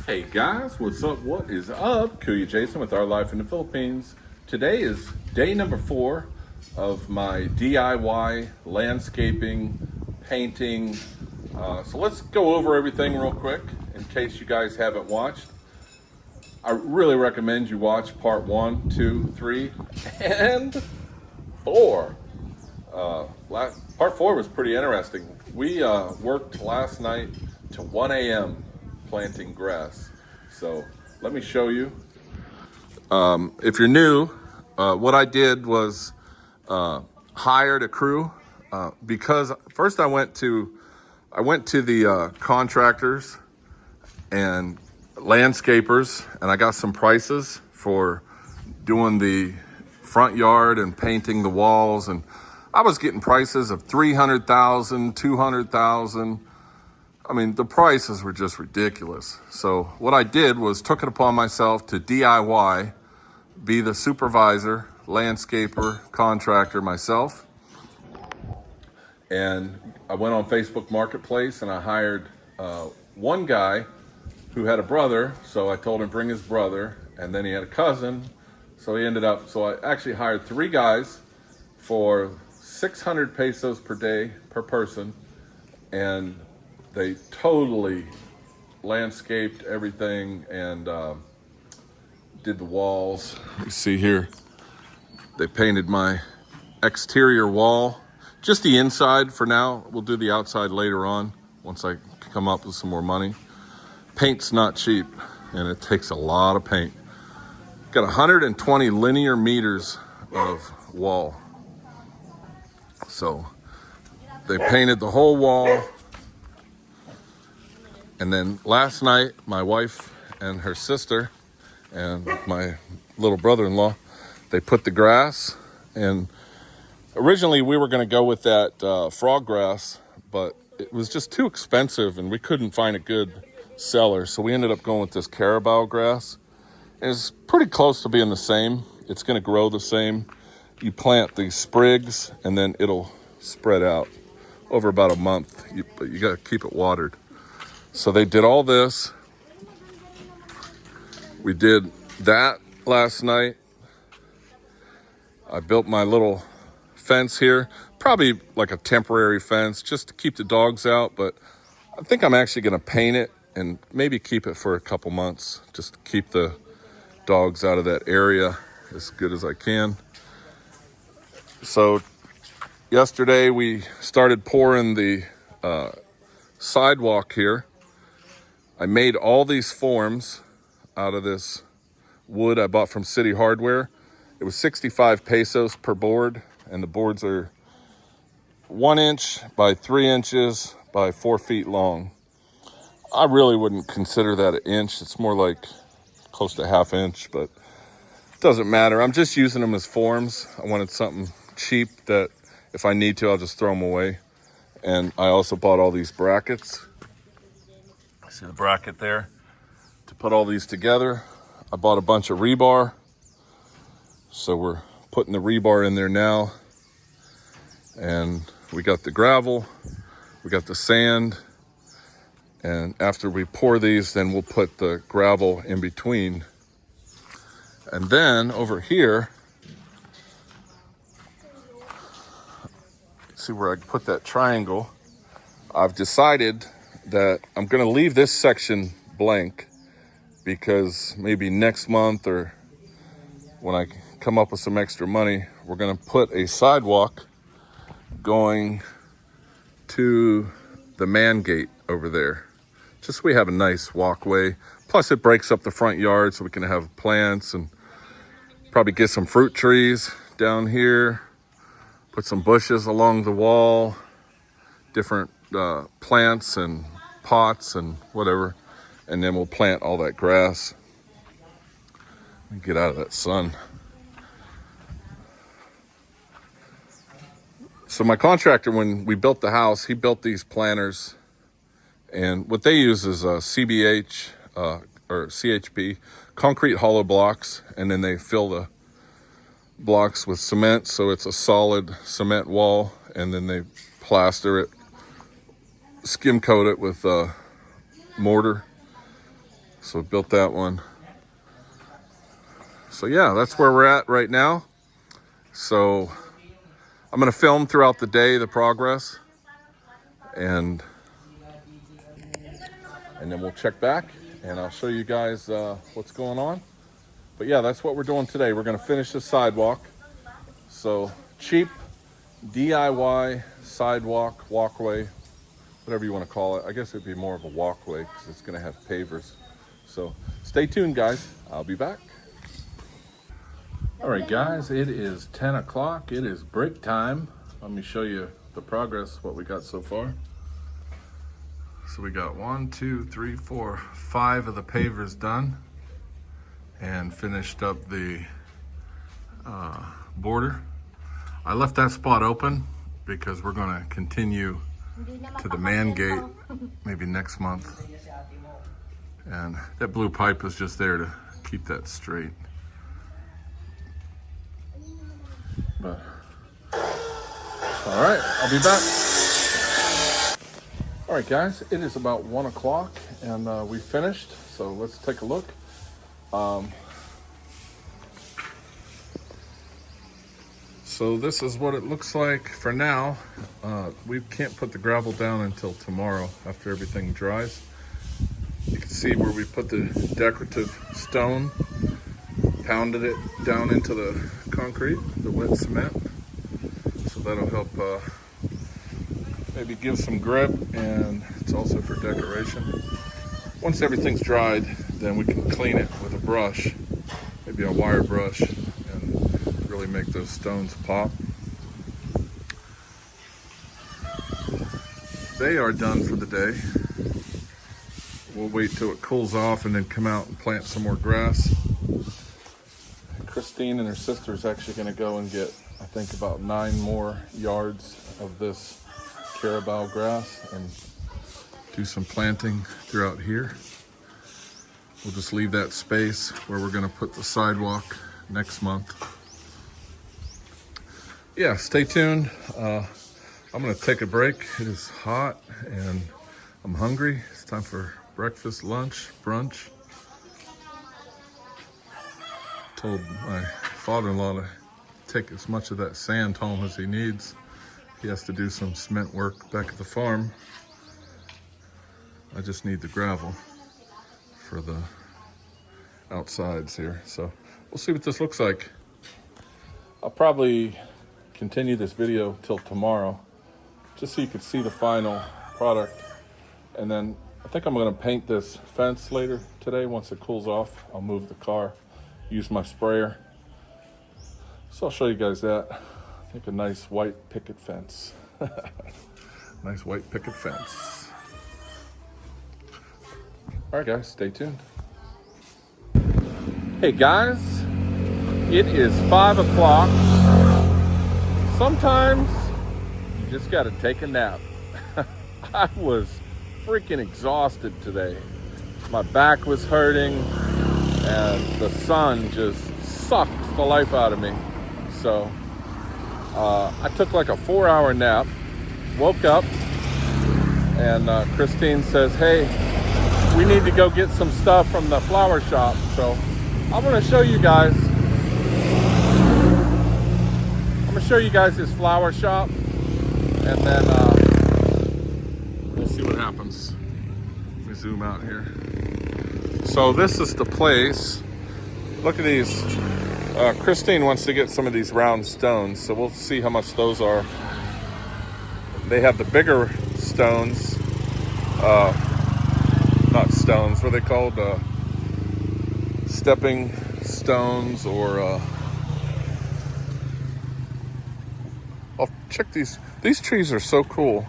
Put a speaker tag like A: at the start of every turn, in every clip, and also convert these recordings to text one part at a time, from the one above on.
A: Hey guys, what's up? What is up? Kuya Jason with Our Life in the Philippines. Today is day number 4 of my DIY landscaping, painting. So let's go over everything real quick in case you guys haven't watched. I really recommend you watch part 1, 2, 3, and 4. Part 4 was pretty interesting. We worked last night to 1 a.m. planting grass. So let me show you. If you're new, what I did was hired a crew because first I went to the contractors and landscapers, and I got some prices for doing the front yard and painting the walls, and I was getting prices of $300,000, $200,000. I mean, the prices were just ridiculous. So what I did was took it upon myself to DIY, be the supervisor, landscaper, contractor myself. And I went on Facebook Marketplace and I hired one guy who had a brother. So I told him bring his brother, and then he had a cousin. So I actually hired 3 guys for 600 pesos per day per person. And they totally landscaped everything and did the walls. You see here, they painted my exterior wall, just the inside for now. We'll do the outside later on once I come up with some more money. Paint's not cheap, and it takes a lot of paint. Got 120 linear meters of wall. So they painted the whole wall. And then last night, my wife and her sister and my little brother-in-law, they put the grass. And originally we were going to go with that frog grass, but it was just too expensive and we couldn't find a good seller. So we ended up going with this Carabao Grass. And it's pretty close to being the same. It's going to grow the same. You plant these sprigs and then it'll spread out over about a month, but you got to keep it watered. So they did all this. We did that last night. I built my little fence here, probably like a temporary fence just to keep the dogs out, but I think I'm actually gonna paint it and maybe keep it for a couple months just to keep the dogs out of that area as good as I can. So yesterday we started pouring the sidewalk here. I made all these forms out of this wood I bought from City Hardware. It was 65 pesos per board, and the boards are 1 inch by 3 inches by 4 feet long. I really wouldn't consider that an inch. It's more like close to ½ inch, but it doesn't matter. I'm just using them as forms. I wanted something cheap that if I need to, I'll just throw them away. And I also bought all these brackets. See the bracket there to put all these together. I bought a bunch of rebar, so we're putting the rebar in there now. And we got the gravel, we got the sand, and after we pour these, then we'll put the gravel in between. And then over here, see where I put that triangle. I've decided that I'm going to leave this section blank because maybe next month or when I come up with some extra money, we're going to put a sidewalk going to the man gate over there. Just so we have a nice walkway. Plus it breaks up the front yard so we can have plants and probably get some fruit trees down here. Put some bushes along the wall, different plants and pots and whatever, and then we'll plant all that grass and get out of that sun. So my contractor, when we built the house, he built these planters, and what they use is CBH or CHP, concrete hollow blocks, and then they fill the blocks with cement so it's a solid cement wall, and then they plaster it, skim coat it with mortar. So we built that one. So yeah, that's where we're at right now. So I'm gonna film throughout the day the progress, and then we'll check back and I'll show you guys what's going on. But yeah, that's what we're doing today. We're gonna finish the sidewalk. So cheap DIY sidewalk, walkway, whatever you want to call it. I guess it'd be more of a walkway because it's gonna have pavers. So stay tuned, guys. I'll be back. All right, guys, it is 10 o'clock. It is break time. Let me show you the progress, what we got so far. So we got 1, 2, 3, 4, 5 of the pavers done and finished up the border. I left that spot open because we're gonna continue to the man gate maybe next month. And that blue pipe is just there to keep that straight. But, all right, I'll be back. All right, guys, it is about 1 o'clock and we finished. So let's take a look. So this is what it looks like for now. We can't put the gravel down until tomorrow after everything dries. You can see where we put the decorative stone, pounded it down into the concrete, the wet cement. So that'll help maybe give some grip, and it's also for decoration. Once everything's dried, then we can clean it with a brush, maybe a wire brush, and really make those stones pop. They are done for the day. We'll wait till it cools off and then come out and plant some more grass. Christine and her sister is actually going to go and get, I think, about 9 more yards of this Carabao grass and do some planting throughout here. We'll just leave that space where we're going to put the sidewalk next month. Yeah, stay tuned. I'm going to take a break. It is hot and I'm hungry. It's time for breakfast, lunch, brunch. Told my father-in-law to take as much of that sand home as he needs. He has to do some cement work back at the farm. I just need the gravel for the outsides here. So we'll see what this looks like. I'll probably continue this video till tomorrow, just so you can see the final product. And then I think I'm gonna paint this fence later today. Once it cools off, I'll move the car, use my sprayer. So I'll show you guys that. I think a nice white picket fence. Nice white picket fence. All right, guys, stay tuned. Hey guys, it is 5 o'clock. Sometimes you just gotta take a nap. I was freaking exhausted today. My back was hurting and the sun just sucked the life out of me. So I took like a 4-hour nap, woke up, and Christine says, hey, we need to go get some stuff from the flower shop. So I'm gonna show you guys. I'm gonna show you guys this flower shop, and then we'll see what happens. Let me zoom out here. So this is the place. Look at these. Christine wants to get some of these round stones, so we'll see how much those are. They have the bigger stones, not stones, what are they called? Stepping stones, or oh, check these. These trees are so cool.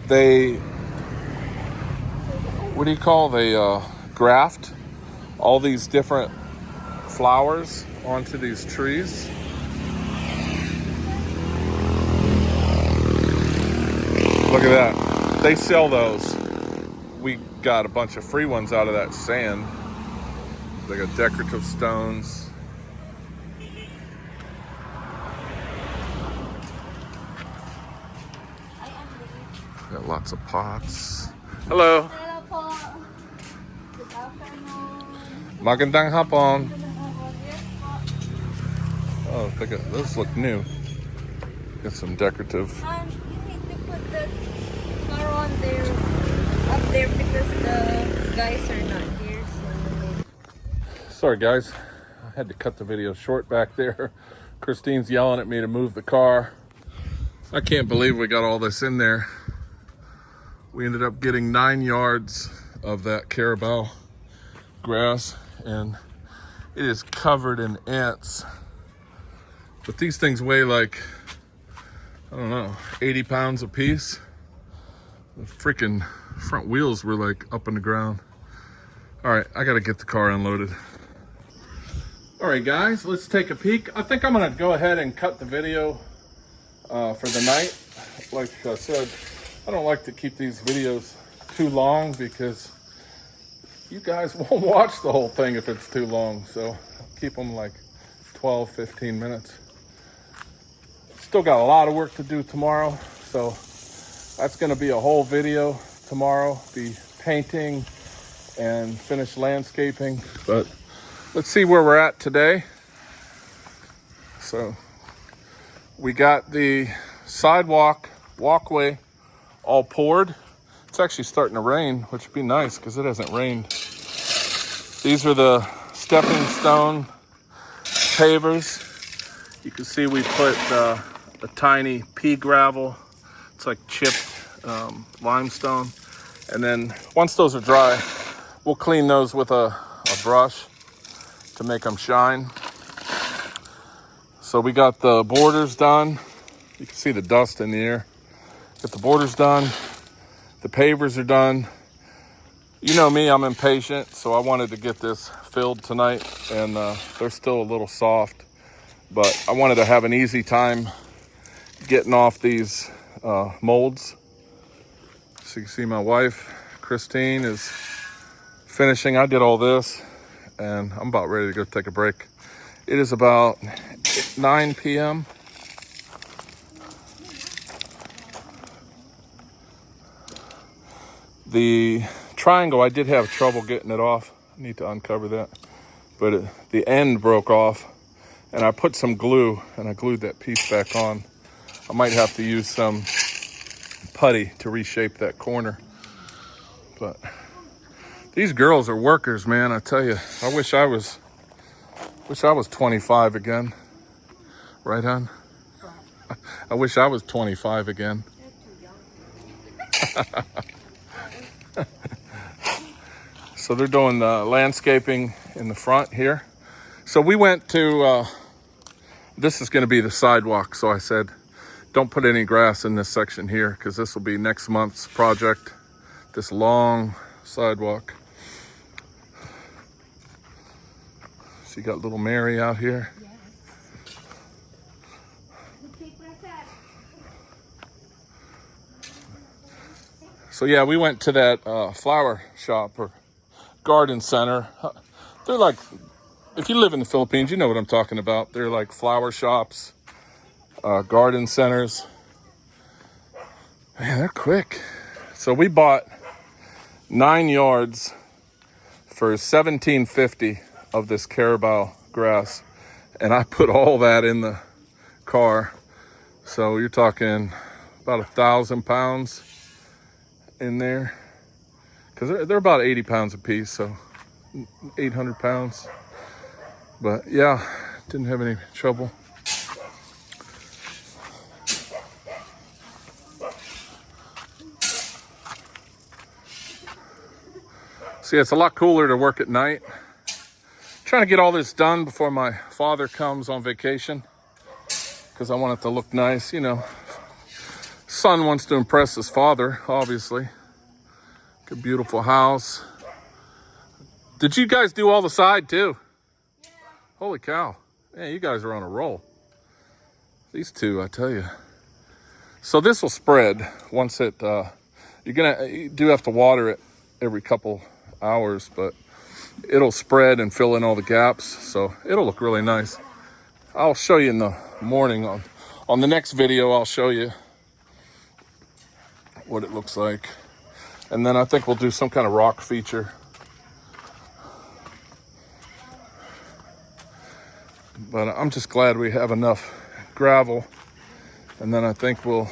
A: They, what do you call, they graft all these different flowers onto these trees. Look at that. They sell those. We got a bunch of free ones out of that sand. They got decorative stones. Got lots of pots. Hello.
B: Hello po.
A: Magandang hapon. Oh, look at those, look new. Get some decorative.
B: You need to put the car on there, up there, because the guys are not here. So.
A: Sorry guys, I had to cut the video short back there. Christine's yelling at me to move the car. I can't believe we got all this in there. We ended up getting 9 yards of that Carabao grass, and it is covered in ants. But these things weigh like, I don't know, 80 pounds a piece. The freaking front wheels were like up on the ground. All right, I gotta get the car unloaded. All right guys, let's take a peek. I think I'm gonna go ahead and cut the video for the night. Like I said, I don't like to keep these videos too long because you guys won't watch the whole thing if it's too long. So keep them like 12, 15 minutes. Still got a lot of work to do tomorrow. So that's gonna be a whole video tomorrow. Be painting and finish landscaping. But let's see where we're at today. So we got the sidewalk walkway all poured. It's actually starting to rain, which would be nice because it hasn't rained. These are the stepping stone pavers. You can see we put a tiny pea gravel. It's like chipped limestone. And then once those are dry, we'll clean those with a brush to make them shine. So we got the borders done. You can see the dust in the air. Got the borders done. The pavers are done. You know me, I'm impatient, so I wanted to get this filled tonight, and they're still a little soft, but I wanted to have an easy time getting off these molds. So you can see my wife, Christine, is finishing. I did all this, and I'm about ready to go take a break. It is about 9 p.m. The triangle, I did have trouble getting it off. I need to uncover that. But the end broke off, and I put some glue, and I glued that piece back on. I might have to use some putty to reshape that corner. But these girls are workers, man. I tell you, I wish I was 25 again. Right, hon? I wish I was 25 again. So they're doing the landscaping in the front here. So we went to, this is gonna be the sidewalk. So I said, don't put any grass in this section here because this will be next month's project, this long sidewalk. So you got little Mary out here. So yeah, we went to that flower shop or garden center. They're like, if you live in the Philippines, you know what I'm talking about. They're like flower shops, garden centers. Man, they're quick. So we bought 9 yards for $17.50 of this Carabao grass, and I put all that in the car. So you're talking about 1,000 pounds in there, because they're about 80 pounds a piece, so 800 pounds. But yeah, didn't have any trouble. See, it's a lot cooler to work at night. Trying to get all this done before my father comes on vacation, because I want it to look nice. You know, son wants to impress his father, obviously. Good, beautiful house. Did you guys do all the side too? Yeah. Holy cow. Man, you guys are on a roll. These two, I tell you. So this will spread once it, you do have to water it every couple hours, but it'll spread and fill in all the gaps. So it'll look really nice. I'll show you in the morning on the next video. I'll show you what it looks like. And then I think we'll do some kind of rock feature. But I'm just glad we have enough gravel. And then I think we'll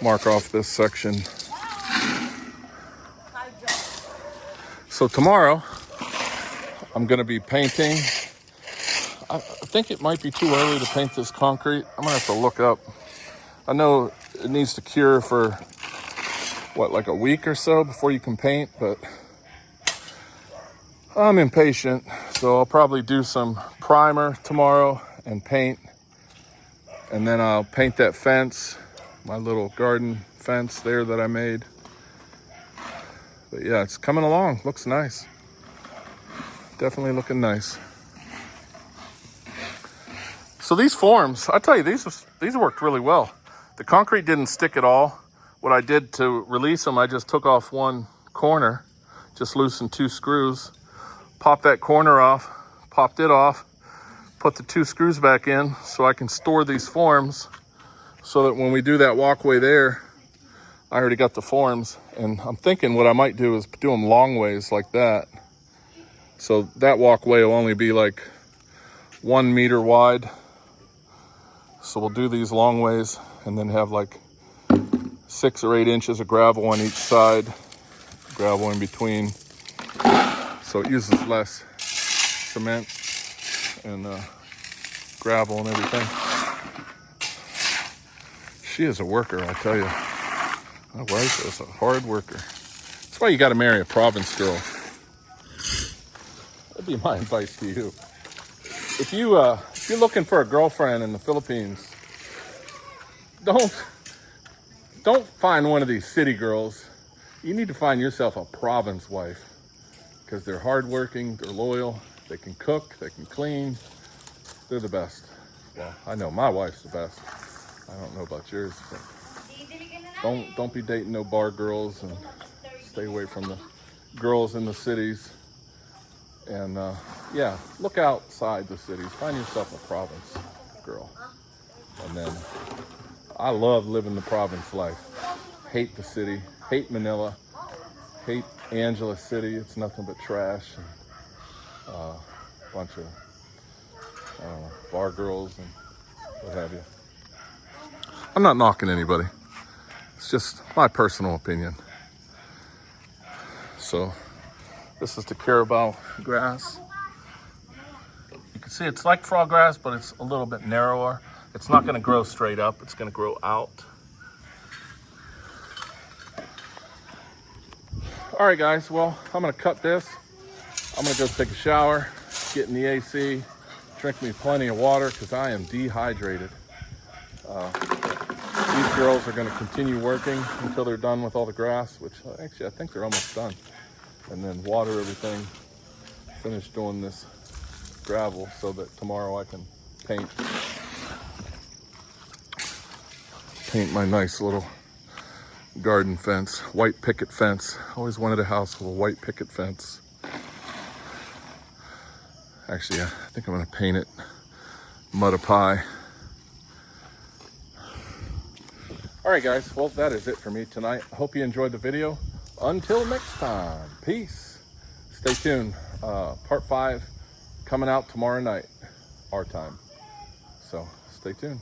A: mark off this section. So tomorrow, I'm gonna be painting. I think it might be too early to paint this concrete. I'm gonna have to look up. I know it needs to cure for, what, like a week or so before you can paint, but I'm impatient. So I'll probably do some primer tomorrow and paint. And then I'll paint that fence, my little garden fence there that I made. But yeah, it's coming along. Looks nice. Definitely looking nice. So these forms, I tell you, these worked really well. The concrete didn't stick at all. What I did to release them, I just took off one corner, just loosened 2 screws, popped that corner off, popped it off, put the 2 screws back in so I can store these forms so that when we do that walkway there, I already got the forms. And I'm thinking what I might do is do them long ways like that. So that walkway will only be like 1 meter wide. So we'll do these long ways and then have like 6 or 8 inches of gravel on each side, gravel in between. So it uses less cement and gravel and everything. She is a worker, I'll tell you. My wife is a hard worker. That's why you got to marry a province girl. That'd be my advice to you. If you're looking for a girlfriend in the Philippines, don't find one of these city girls. You need to find yourself a province wife, because they're hardworking, they're loyal, they can cook, they can clean. They're the best. Well, I know my wife's the best. I don't know about yours, but don't be dating no bar girls, and stay away from the girls in the cities. And yeah, look outside the cities. Find yourself a province girl. And then I love living the province life. Hate the city, hate Manila, hate Angeles City. It's nothing but trash and a bunch of bar girls and what have you. I'm not knocking anybody. It's just my personal opinion. So this is the Carabao grass. You can see it's like frog grass, but it's a little bit narrower. It's not going to grow straight up. It's going to grow out. All right, guys. Well, I'm going to cut this. I'm going to go take a shower, get in the AC, drink me plenty of water because I am dehydrated. These girls are going to continue working until they're done with all the grass, which actually I think they're almost done. And then water everything, finish doing this gravel so that tomorrow I can paint my nice little garden fence, white picket fence. Always wanted a house with a white picket fence. Actually, I think I'm gonna paint it mud pie. All right, guys, well, that is it for me tonight. I hope you enjoyed the video. Until next time, peace. Stay tuned. Part 5 coming out tomorrow night, our time. So stay tuned.